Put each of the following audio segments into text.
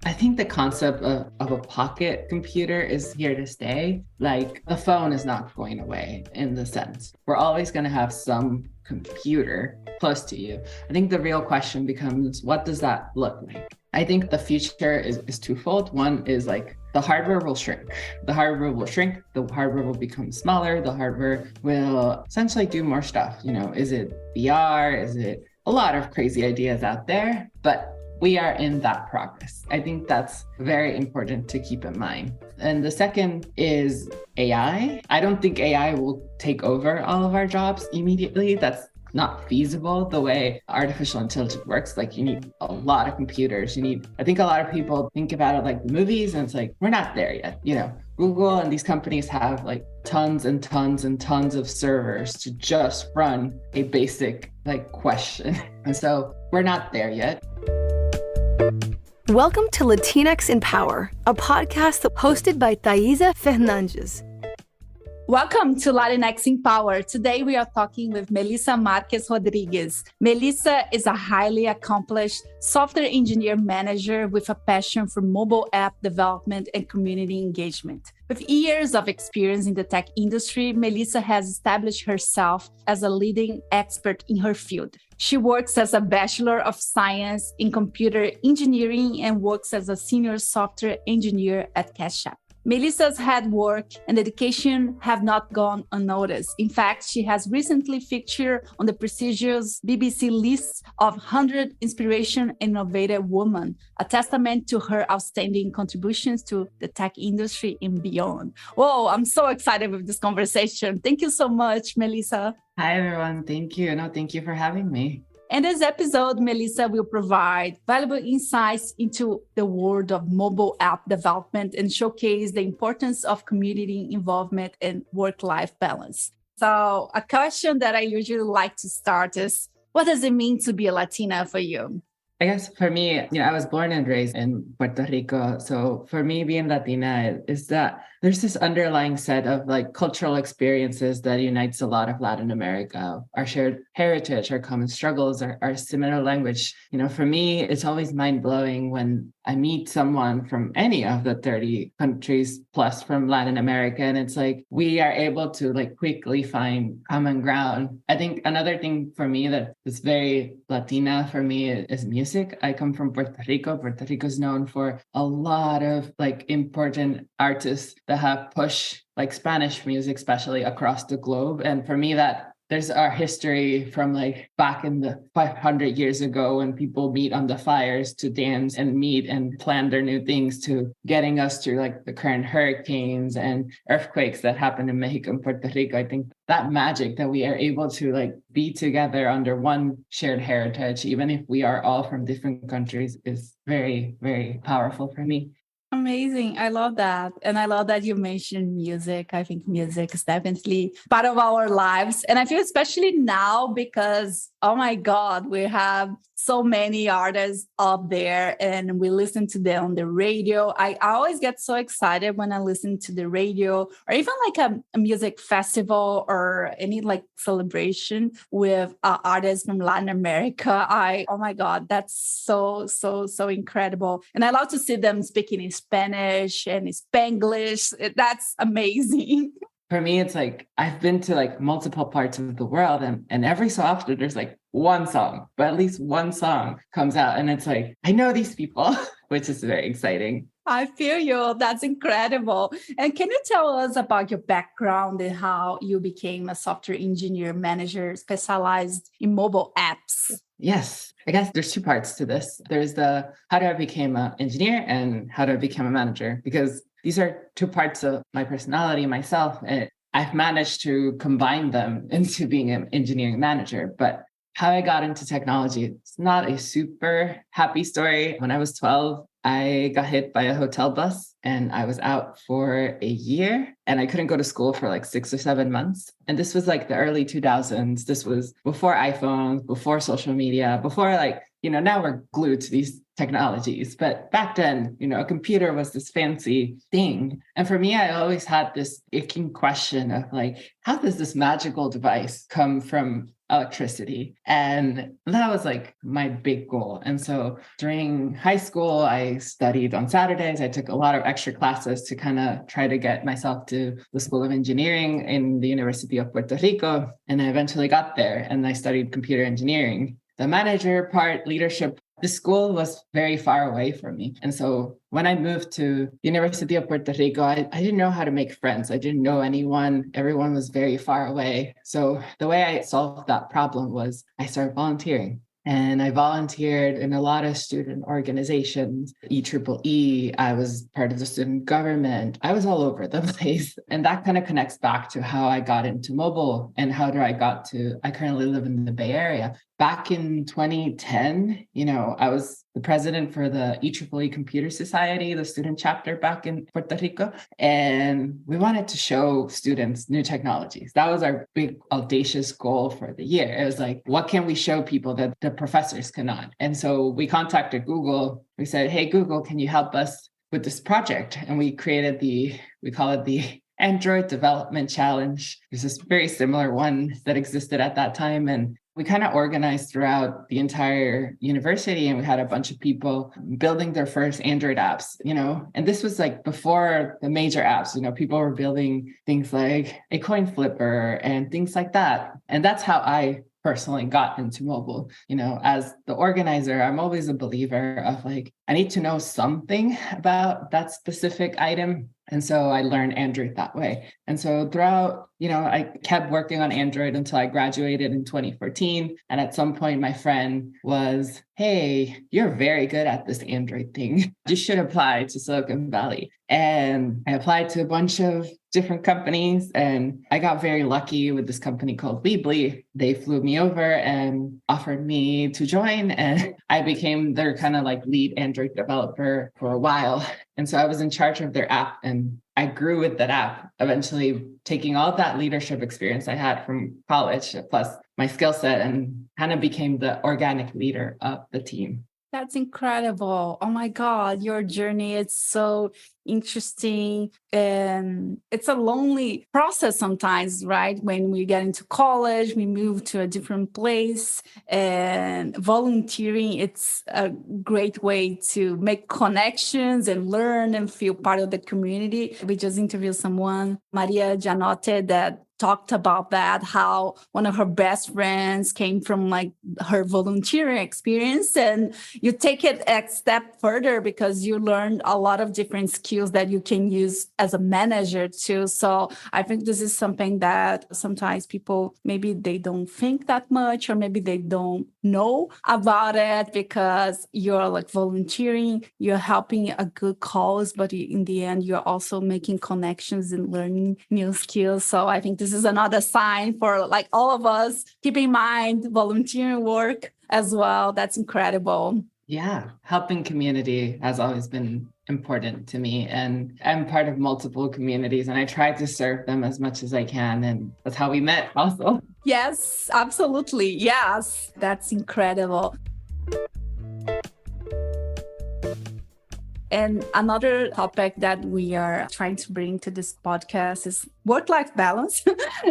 I think the concept of a pocket computer is here to stay. Like the phone is not going away in the sense. We're always going to have some computer close to you. I think the real question becomes, what does that look like? I think the future is twofold. One is like the hardware will shrink. The hardware will shrink. The hardware will become smaller. The hardware will essentially do more stuff. Is it VR? Is it a lot of crazy ideas out there? But we are in that progress. I think that's very important to keep in mind. And the second is AI. I don't think AI will take over all of our jobs immediately. That's not feasible the way artificial intelligence works. Like you need a lot of computers. I think a lot of people think about it like the movies and it's like, we're not there yet. Google and these companies have like tons and tons and tons of servers to just run a basic question. And so we're not there yet. Welcome to Latinx in Power, a podcast hosted by Thaisa Fernandes. Welcome to Latinx in Power. Today we are talking with Melisa Márquez Rodriguez. Melisa is a highly accomplished software engineer manager with a passion for mobile app development and community engagement. With years of experience in the tech industry, Melisa has established herself as a leading expert in her field. She works as a Bachelor of Science in computer engineering and works as a senior software engineer at Cash App. Melisa's hard work and dedication have not gone unnoticed. In fact, she has recently featured on the prestigious BBC list of 100 inspirational and innovative women, a testament to her outstanding contributions to the tech industry and beyond. Whoa, I'm so excited with this conversation. Thank you so much, Melisa. Hi, everyone. Thank you. Thank you for having me. In this episode, Melisa will provide valuable insights into the world of mobile app development and showcase the importance of community involvement and work-life balance. So a question that I usually like to start is, what does it mean to be a Latina for you? I guess for me, I was born and raised in Puerto Rico. So for me, being Latina is that there's this underlying set of cultural experiences that unites a lot of Latin America, our shared heritage, our common struggles, our similar language. For me, it's always mind-blowing when I meet someone from any of the 30 countries plus from Latin America. And it's like, we are able to quickly find common ground. I think another thing for me that is very Latina for me is music. I come from Puerto Rico. Puerto Rico is known for a lot of important artists that have pushed Spanish music, especially across the globe. And for me, that there's our history from back in the 500 years ago when people meet on the fires to dance and meet and plan their new things to getting us through the current hurricanes and earthquakes that happen in Mexico and Puerto Rico. I think that magic that we are able to be together under one shared heritage, even if we are all from different countries, is very, very powerful for me. Amazing. I love that. And I love that you mentioned music. I think music is definitely part of our lives. And I feel especially now because, oh my God, we have so many artists up there and we listen to them on the radio. I always get so excited when I listen to the radio or even a music festival or any celebration with artists from Latin America. Oh my God, that's so incredible. And I love to see them speaking in Spanish and Spanglish. That's amazing. For me, it's I've been to multiple parts of the world and every so often there's one song, but at least one song comes out and it's I know these people, which is very exciting. I feel you. That's incredible. And can you tell us about your background and how you became a software engineer manager specialized in mobile apps? Yes, I guess there's two parts to this. There's the how do I become an engineer and how do I become a manager? Because these are two parts of my personality, myself, and I've managed to combine them into being an engineering manager. But how I got into technology, it's not a super happy story. When I was 12, I got hit by a hotel bus and I was out for a year and I couldn't go to school for 6 or 7 months. And this was the early 2000s. This was before iPhones, before social media, before now we're glued to these technologies. But back then, a computer was this fancy thing. And for me, I always had this aching question of like, how does this magical device come from electricity? And that was like my big goal. And so during high school, I studied on Saturdays. I took a lot of extra classes to kind of try to get myself to the School of Engineering in the University of Puerto Rico. And I eventually got there and I studied computer engineering. The manager part, leadership, the school was very far away from me. And so when I moved to the University of Puerto Rico, I didn't know how to make friends. I didn't know anyone. Everyone was very far away. So the way I solved that problem was I started volunteering. And I volunteered in a lot of student organizations, EEE. I was part of the student government. I was all over the place. And that kind of connects back to how I got into mobile and I currently live in the Bay Area. Back in 2010, I was the president for the EEE Computer Society, the student chapter back in Puerto Rico. And we wanted to show students new technologies. That was our big audacious goal for the year. It was like, what can we show people that the professors cannot? And so we contacted Google. We said, hey, Google, can you help us with this project? And we created we call it the Android Development Challenge. There's this very similar one that existed at that time. And we kind of organized throughout the entire university, and we had a bunch of people building their first Android apps, and this was like before the major apps, people were building things like a coin flipper and things like that. And that's how I personally got into mobile. As the organizer, I'm always a believer of like, I need to know something about that specific item. And so I learned Android that way. And so throughout, I kept working on Android until I graduated in 2014. And at some point, my friend was, hey, you're very good at this Android thing. You should apply to Silicon Valley. And I applied to a bunch of different companies. And I got very lucky with this company called Weebly. They flew me over and offered me to join. And I became their kind of like lead Android developer for a while. And so I was in charge of their app and I grew with that app, eventually taking all that leadership experience I had from college, plus my skill set, and kind of became the organic leader of the team. That's incredible. Oh my God, your journey is so interesting. And it's a lonely process sometimes, right? When we get into college, we move to a different place, and volunteering, it's a great way to make connections and learn and feel part of the community. We just interviewed someone, Maria Gianotte, that talked about that, how one of her best friends came from like her volunteering experience, and you take it a step further because you learn a lot of different skills that you can use as a manager too. So I think this is something that sometimes people, maybe they don't think that much, or maybe they don't know about it because you're like volunteering, you're helping a good cause, but in the end, you're also making connections and learning new skills. So I think this is another sign for like all of us, keep in mind volunteering work as well. That's incredible. Yeah, helping community has always been important to me, and I'm part of multiple communities and I try to serve them as much as I can, and that's how we met also. Yes, absolutely. Yes, that's incredible. And another topic that we are trying to bring to this podcast is work-life balance.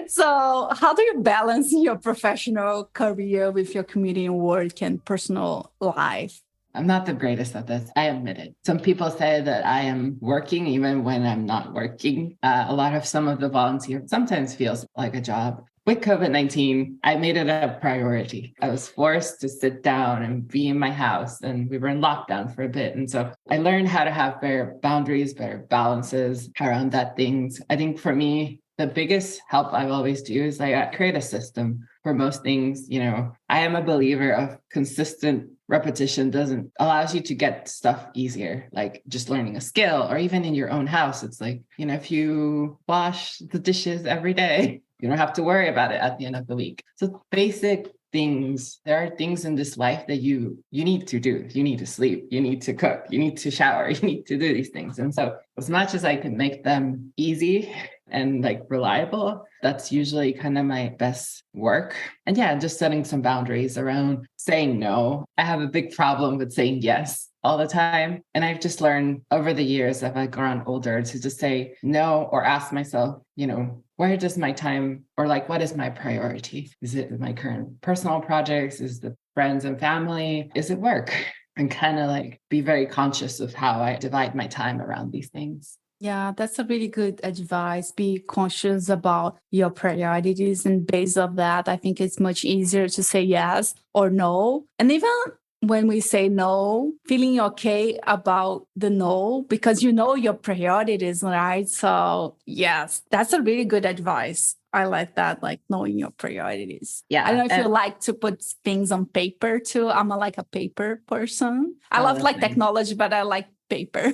So how do you balance your professional career with your community work and personal life? I'm not the greatest at this. I admit it. Some people say that I am working even when I'm not working. Some of the volunteers sometimes feels like a job. With COVID-19, I made it a priority. I was forced to sit down and be in my house, and we were in lockdown for a bit. And so I learned how to have better boundaries, better balances around that things. I think for me, the biggest help I always do is I create a system for most things. I am a believer of consistent repetition allows you to get stuff easier, like just learning a skill, or even in your own house. It's like, if you wash the dishes every day, you don't have to worry about it at the end of the week. So basic things, there are things in this life that you need to do. You need to sleep, you need to cook, you need to shower, you need to do these things. And so as much as I can make them easy and like reliable, that's usually kind of my best work. And yeah, just setting some boundaries around saying no. I have a big problem with saying yes. all the time. And I've just learned over the years as I've grown older to just say no or ask myself, where does my time or like, what is my priority? Is it my current personal projects? Is it friends and family? Is it work? And kind of like be very conscious of how I divide my time around these things. Yeah, that's a really good advice. Be conscious about your priorities. And based on that, I think it's much easier to say yes or no. And even when we say no, feeling okay about the no, because you know your priorities, right? So yes, that's a really good advice. I like that, like knowing your priorities. Yeah. I don't know if you like to put things on paper too. I'm like a paper person. I love like nice. Technology, but I like paper.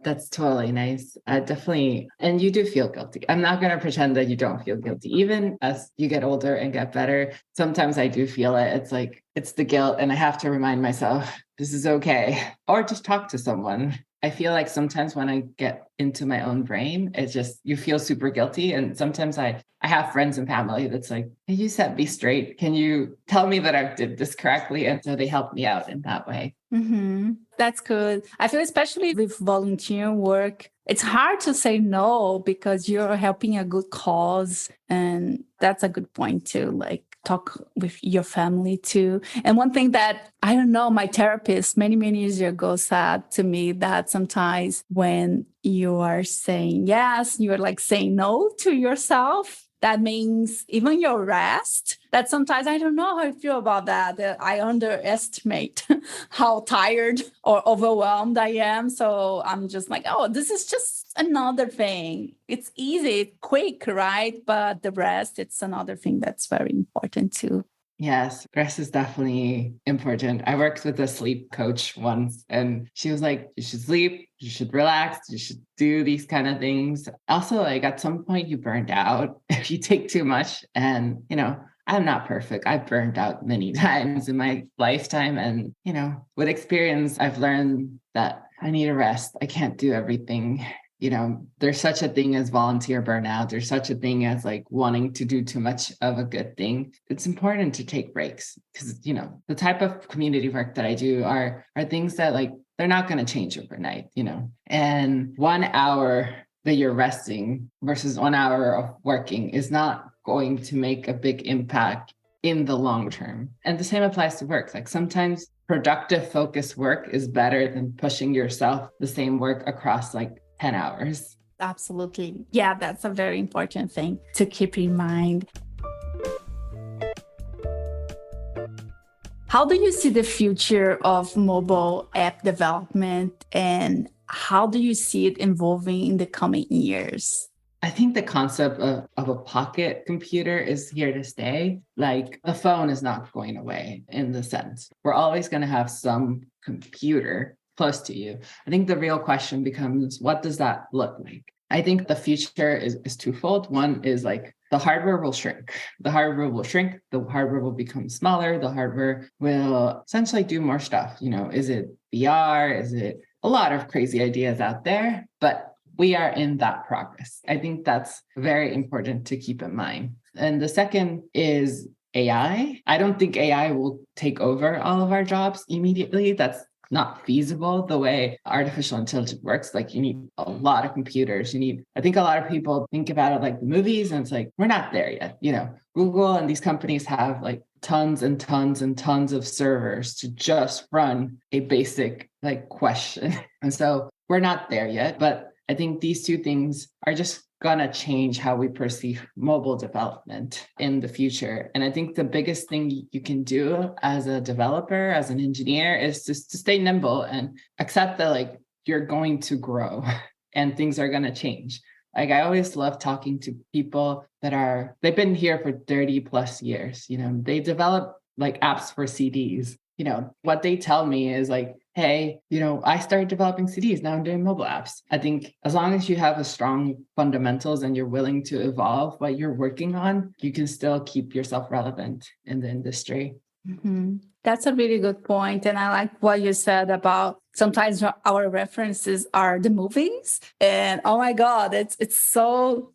That's totally nice. Definitely. And you do feel guilty. I'm not going to pretend that you don't feel guilty. Even as you get older and get better, sometimes I do feel it. It's like, it's the guilt. And I have to remind myself, this is okay. Or just talk to someone. I feel like sometimes when I get into my own brain, it's just, you feel super guilty. And sometimes I have friends and family that's like, can you set me straight? Can you tell me that I did this correctly? And so they help me out in that way. Mm-hmm. That's good. I feel especially with volunteer work, it's hard to say no because you're helping a good cause. And that's a good point to like talk with your family too. And one thing that, I don't know, my therapist many, many years ago said to me that sometimes when you are saying yes, you're like saying no to yourself. That means even your rest, that sometimes I don't know how I feel about that I underestimate how tired or overwhelmed I am. So I'm just like, oh, this is just another thing. It's easy, quick, right? But the rest, it's another thing that's very important too. Yes, rest is definitely important. I worked with a sleep coach once and she was like, you should sleep, you should relax, you should do these kind of things. Also, like at some point you burned out if you take too much. And, I'm not perfect. I've burned out many times in my lifetime. And, with experience, I've learned that I need a rest. I can't do everything. There's such a thing as volunteer burnout. There's such a thing as like wanting to do too much of a good thing. It's important to take breaks because, the type of community work that I do are things that like, they're not going to change overnight, and 1 hour that you're resting versus 1 hour of working is not going to make a big impact in the long term. And the same applies to work. Like sometimes productive focused work is better than pushing yourself the same work across like 10 hours. Absolutely. Yeah, that's a very important thing to keep in mind. How do you see the future of mobile app development and how do you see it evolving in the coming years? I think the concept of a pocket computer is here to stay. Like the phone is not going away in the sense. We're always going to have some computer close to you. I think the real question becomes, what does that look like? I think the future is twofold. One is like the hardware will shrink. The hardware will shrink. The hardware will become smaller. The hardware will essentially do more stuff. Is it VR? Is it a lot of crazy ideas out there? But we are in that progress. I think that's very important to keep in mind. And the second is AI. I don't think AI will take over all of our jobs immediately. That's not feasible the way artificial intelligence works. Like you need a lot of computers. I think a lot of people think about it like the movies and it's like, we're not there yet. Google and these companies have like tons and tons and tons of servers to just run a basic like question. And so we're not there yet, but I think these two things are just gonna change how we perceive mobile development in the future. And I think the biggest thing you can do as a developer, as an engineer, is just to stay nimble and accept that like you're going to grow and things are gonna change. Like I always love talking to people they've been here for 30 plus years. They develop like apps for CDs. What they tell me is like, hey, I started developing CDs. Now I'm doing mobile apps. I think as long as you have a strong fundamentals and you're willing to evolve what you're working on, you can still keep yourself relevant in the industry. Mm-hmm. That's a really good point. And I like what you said about sometimes our references are the movies. And oh my God, it's so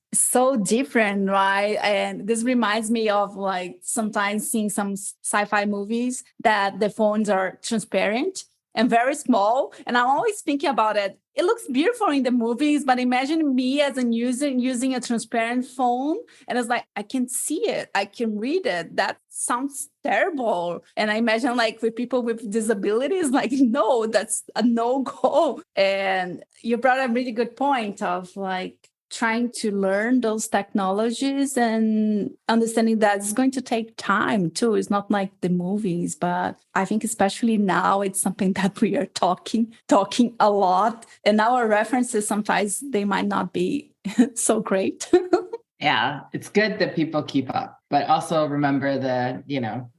different, right? And this reminds me of like sometimes seeing some sci-fi movies that the phones are transparent. and very small. And I'm always thinking about it. It looks beautiful in the movies, but imagine me as a user using a transparent phone. And it's like, I can see it. I can read it. That sounds terrible. And I imagine like with people with disabilities, like, no, that's a no-go. And you brought a really good point of like, trying to learn those technologies and understanding that it's going to take time too. It's not like the movies, but I think especially now it's something that we are talking a lot. And our references, sometimes they might not be so great. Yeah, it's good that people keep up, but also remember that,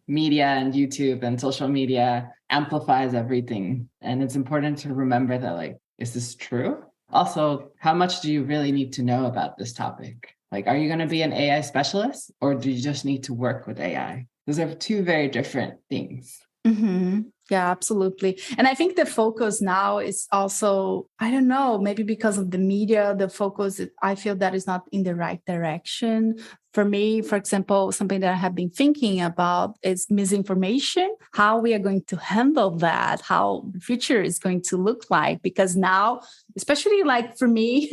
media and YouTube and social media amplifies everything. And it's important to remember that, like, is this true? Also, how much do you really need to know about this topic? Like, are you going to be an AI specialist or do you just need to work with AI? Those are two very different things. Mm-hmm. Yeah, absolutely. And I think the focus now is also, I don't know, maybe because of the media, the focus, I feel that is not in the right direction. For me, for example, something that I have been thinking about is misinformation, how we are going to handle that, how the future is going to look like. Because now, especially like for me,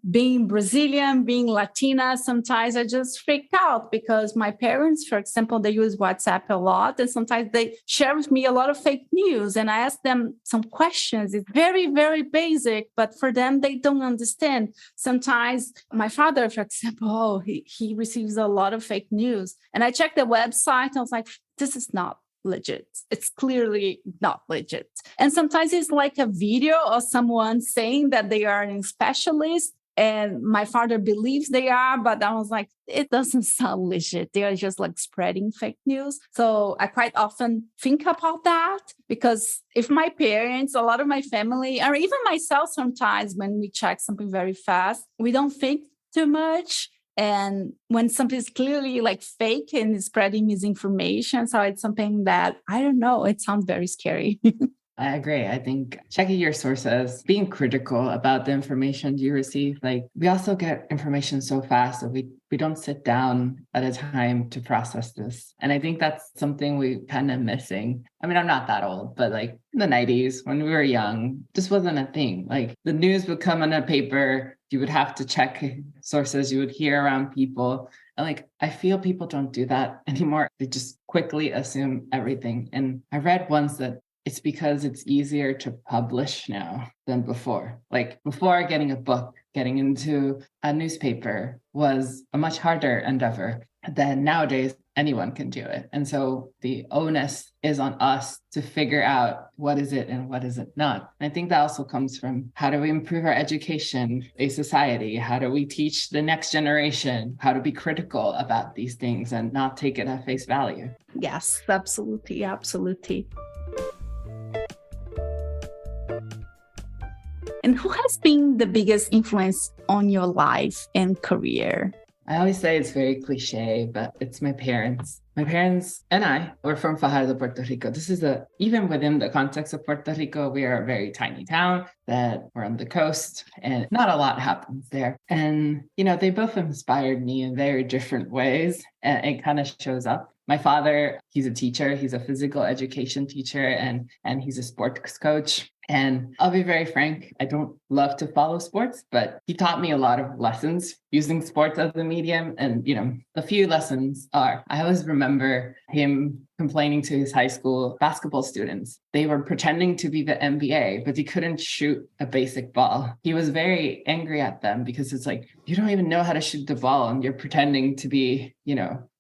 being Brazilian, being Latina, sometimes I just freak out because my parents, for example, they use WhatsApp a lot. And sometimes they share with me a lot of fake news. And I ask them some questions. It's very, very basic, but for them, they don't understand. Sometimes my father, for example, he receives a lot of fake news. And I checked the website. I was like, this is not legit. It's clearly not legit. And sometimes it's like a video of someone saying that they are a specialist. And my father believes they are, but I was like, it doesn't sound legit. They are just like spreading fake news. So I quite often think about that because if my parents, a lot of my family, or even myself sometimes when we check something very fast, we don't think too much. And when something is clearly like fake and spreading misinformation, so it's something that, I don't know, it sounds very scary. I agree. I think checking your sources, being critical about the information you receive, like we also get information so fast that we don't sit down at a time to process this. And I think that's something we kind of missing. I mean, I'm not that old, but like in the 90s when we were young, this wasn't a thing. Like the news would come on a paper, you would have to check sources, you would hear around people. And like, I feel people don't do that anymore. They just quickly assume everything. And I read once that it's because it's easier to publish now than before. Like before getting a book, getting into a newspaper was a much harder endeavor than nowadays anyone can do it. And so the onus is on us to figure out what is it and what is it not. And I think that also comes from how do we improve our education, a society? How do we teach the next generation how to be critical about these things and not take it at face value? Yes, absolutely. Absolutely. And who has been the biggest influence on your life and career? I always say it's very cliche, but it's my parents. My parents and I were from Fajardo, Puerto Rico. This is even within the context of Puerto Rico, we are a very tiny town that we're on the coast and not a lot happens there. And, they both inspired me in very different ways. And it kind of shows up. My father, he's a teacher. He's a physical education teacher and he's a sports coach. And I'll be very frank, I don't love to follow sports, but he taught me a lot of lessons using sports as a medium. And, a few lessons are, I always remember him complaining to his high school basketball students. They were pretending to be the NBA, but they couldn't shoot a basic ball. He was very angry at them because it's like, you don't even know how to shoot the ball and you're pretending to be,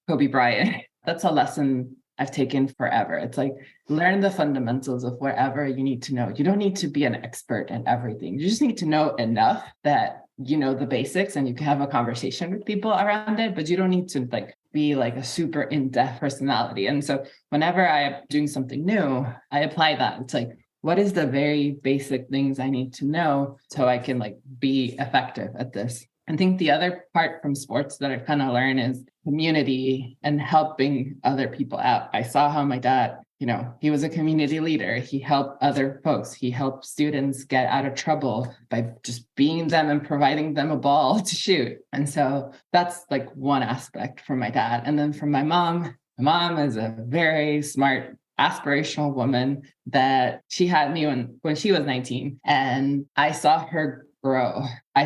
Kobe Bryant. That's a lesson I've taken forever. It's like, learn the fundamentals of whatever you need to know. You don't need to be an expert in everything. You just need to know enough that you know the basics and you can have a conversation with people around it, but you don't need to be like a super in-depth personality. And so whenever I am doing something new, I apply that. It's like, what is the very basic things I need to know so I can be effective at this? I think the other part from sports that I've kind of learned is community and helping other people out. I saw how my dad, he was a community leader. He helped other folks. He helped students get out of trouble by just being them and providing them a ball to shoot. And so that's one aspect from my dad. And then from my mom is a very smart aspirational woman that she had me when she was 19. And I saw her grow. I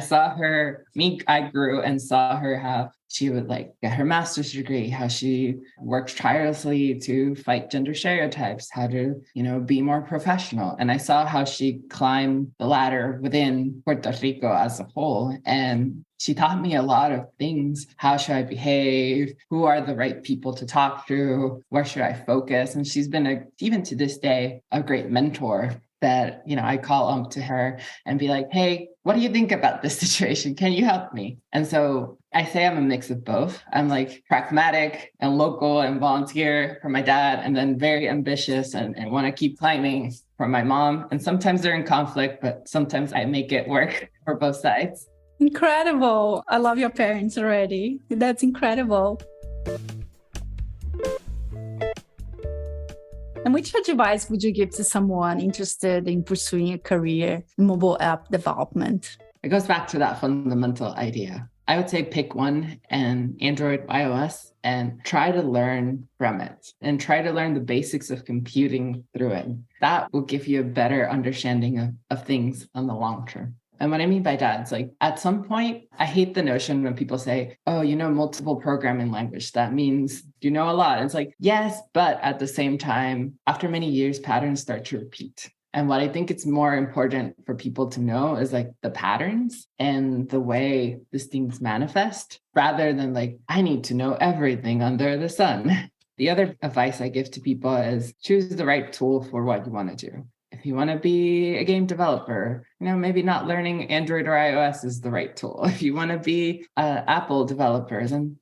grew and saw her how she would like get her master's degree, how she worked tirelessly to fight gender stereotypes, how to, be more professional. And I saw how she climbed the ladder within Puerto Rico as a whole. And she taught me a lot of things. How should I behave? Who are the right people to talk to? Where should I focus? And she's been, even to this day, a great mentor that, I call up to her and be like, hey, what do you think about this situation? Can you help me? And so I say I'm a mix of both. I'm like pragmatic and local and volunteer for my dad, and then very ambitious and want to keep climbing for my mom. And sometimes they're in conflict, but sometimes I make it work for both sides. Incredible. I love your parents already. That's incredible. And which advice would you give to someone interested in pursuing a career in mobile app development? It goes back to that fundamental idea. I would say pick one, and Android, iOS, and try to learn from it and try to learn the basics of computing through it. That will give you a better understanding of things on the long term. And what I mean by that, it's like at some point, I hate the notion when people say, oh, multiple programming language. That means you know a lot. It's like, yes, but at the same time, after many years, patterns start to repeat. And what I think it's more important for people to know is like the patterns and the way these things manifest, rather than like, I need to know everything under the sun. The other advice I give to people is choose the right tool for what you want to do. If you want to be a game developer, maybe not learning Android or iOS is the right tool. If you want to be Apple developers, and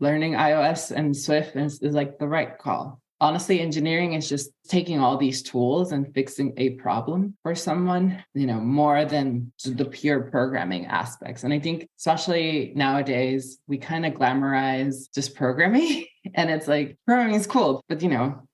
learning iOS and Swift is like the right call. Honestly, engineering is just taking all these tools and fixing a problem for someone, more than the pure programming aspects. And I think especially nowadays, we kind of glamorize just programming. And it's like, programming is cool, but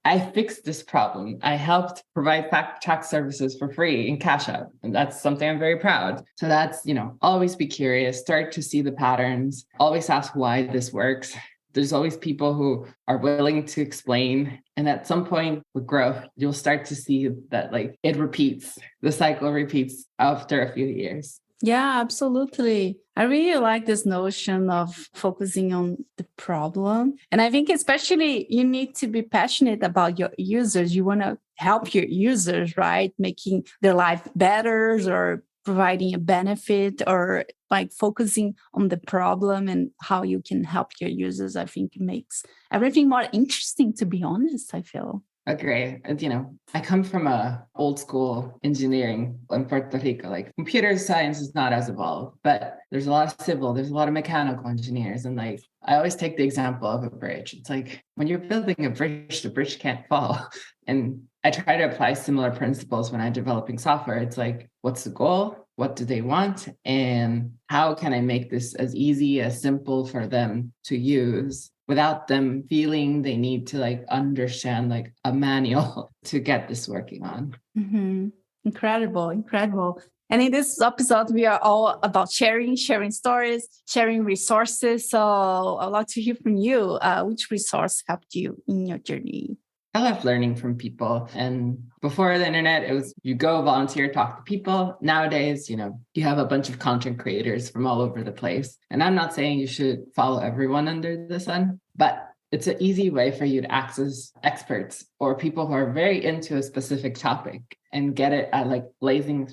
I fixed this problem. I helped provide tax services for free in Cash App. And that's something I'm very proud. So that's, always be curious, start to see the patterns, always ask why this works. There's always people who are willing to explain. And at some point with growth, you'll start to see that like it repeats, the cycle repeats after a few years. Yeah, absolutely. I really like this notion of focusing on the problem. And I think especially you need to be passionate about your users. You want to help your users, right? Making their life better or providing a benefit, or like focusing on the problem and how you can help your users. I think it makes everything more interesting, to be honest, I feel. Agree. And, I come from a old school engineering in Puerto Rico. Like computer science is not as evolved, but there's a lot of civil, there's a lot of mechanical engineers. And like, I always take the example of a bridge. It's like when you're building a bridge, the bridge can't fall. And I try to apply similar principles when I'm developing software. It's like, what's the goal? What do they want? And how can I make this as easy, as simple for them to use without them feeling they need to like understand like a manual to get this working on? Mm-hmm. Incredible. And in this episode, we are all about sharing stories, sharing resources. So I'd like to hear from you. Which resource helped you in your journey? I love learning from people. And before the internet, it was you go volunteer, talk to people. Nowadays, you have a bunch of content creators from all over the place. And I'm not saying you should follow everyone under the sun, but it's an easy way for you to access experts or people who are very into a specific topic and get it at like blazing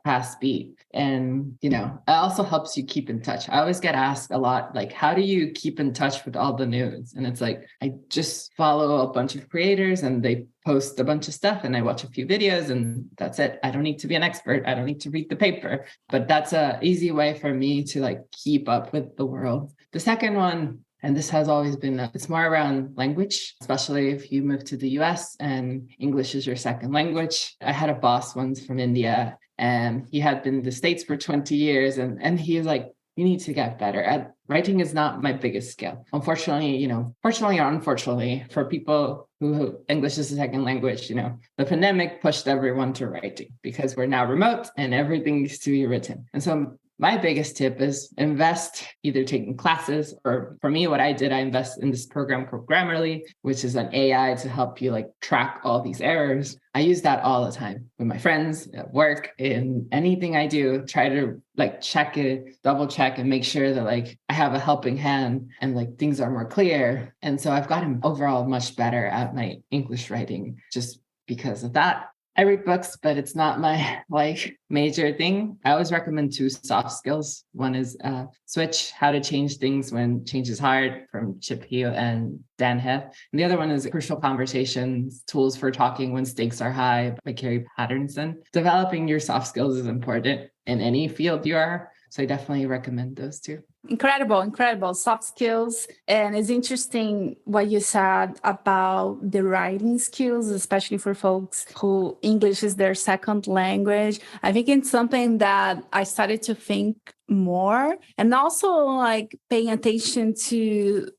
fast speed. And, it also helps you keep in touch. I always get asked a lot, like, how do you keep in touch with all the news? And it's like, I just follow a bunch of creators and they post a bunch of stuff and I watch a few videos and that's it. I don't need to be an expert. I don't need to read the paper, but that's an easy way for me to like keep up with the world. The second one, and this has always been, it's more around language, especially if you move to the US and English is your second language. I had a boss once from India and he had been in the States for 20 years. And he was like, you need to get better at writing is not my biggest skill. Unfortunately, fortunately or unfortunately, for people who English is a second language, the pandemic pushed everyone to writing because we're now remote and everything needs to be written. And so my biggest tip is invest, either taking classes, or for me, what I did, I invest in this program called Grammarly, which is an AI to help you like track all these errors. I use that all the time with my friends at work, in anything I do, try to like check it, double check and make sure that like I have a helping hand and like things are more clear. And so I've gotten overall much better at my English writing just because of that. I read books, but it's not my like major thing. I always recommend 2 soft skills. One is Switch, How to Change Things When Change is Hard, from Chip Heath and Dan Heath. And the other one is Crucial Conversations, Tools for Talking When Stakes Are High by Carrie Patterson. Developing your soft skills is important in any field you are. So I definitely recommend those 2. Incredible soft skills. And it's interesting what you said about the writing skills, especially for folks who English is their second language. I think it's something that I started to think more, and also like paying attention to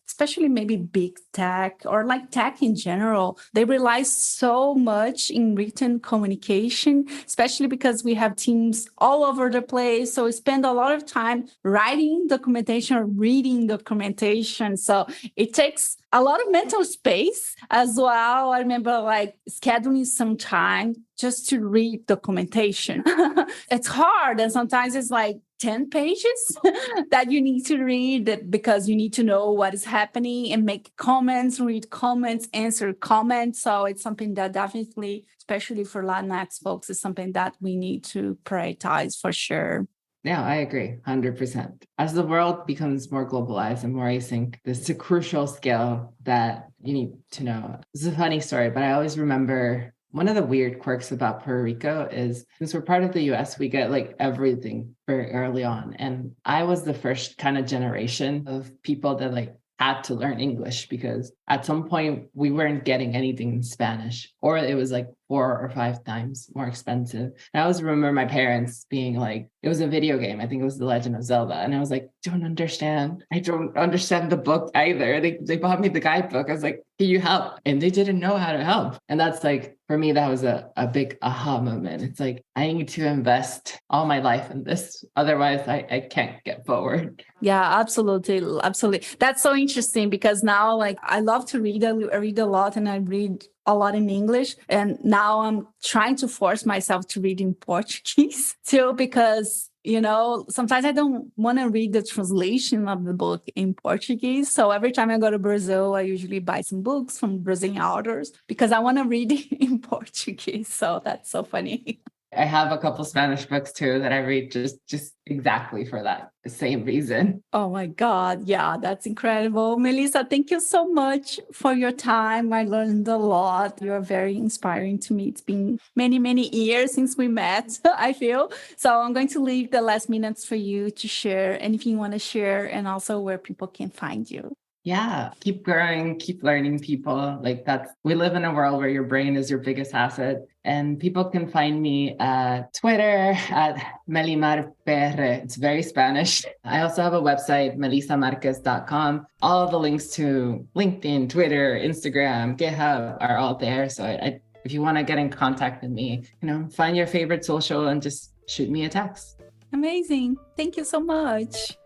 especially maybe big tech or like tech in general. They rely so much in written communication, especially because we have teams all over the place. So we spend a lot of time writing documentation or reading documentation. So it takes a lot of mental space as well. I remember like scheduling some time just to read documentation. It's hard. And sometimes it's like 10 pages that you need to read because you need to know what is happening and make comments, read comments, answer comments. So it's something that definitely, especially for Latinx folks, is something that we need to prioritize for sure. Yeah, I agree, 100%. As the world becomes more globalized and more async, this is a crucial skill that you need to know. This is a funny story, but I always remember one of the weird quirks about Puerto Rico is, since we're part of the US, we get like everything very early on. And I was the first kind of generation of people that like had to learn English, because at some point we weren't getting anything in Spanish, or it was like 4 or 5 times more expensive. And I always remember my parents being like, it was a video game. I think it was The Legend of Zelda. And I was like, don't understand. I don't understand the book either. They bought me the guidebook. I was like, can you help? And they didn't know how to help. And that's like, for me, that was a big aha moment. It's like, I need to invest all my life in this. Otherwise, I can't get forward. Yeah, absolutely. Absolutely. That's so interesting, because now like I love to read. I read a lot, and I read a lot in English. And now I'm trying to force myself to read in Portuguese too, because, you know, sometimes I don't want to read the translation of the book in Portuguese. So every time I go to Brazil, I usually buy some books from Brazilian authors because I want to read in Portuguese. So that's so funny. I have a couple Spanish books too that I read just exactly for that same reason. Oh my God. Yeah, that's incredible. Melisa, thank you so much for your time. I learned a lot. You're very inspiring to me. It's been many, many years since we met, I feel. So I'm going to leave the last minutes for you to share anything you want to share, and also where people can find you. Yeah, keep growing, keep learning, people. Like we live in a world where your brain is your biggest asset. And people can find me at Twitter at melimarpr. It's very Spanish. I also have a website, melisamarquez.com. All of the links to LinkedIn, Twitter, Instagram, GitHub are all there. So if you want to get in contact with me, find your favorite social and just shoot me a text. Amazing. Thank you so much.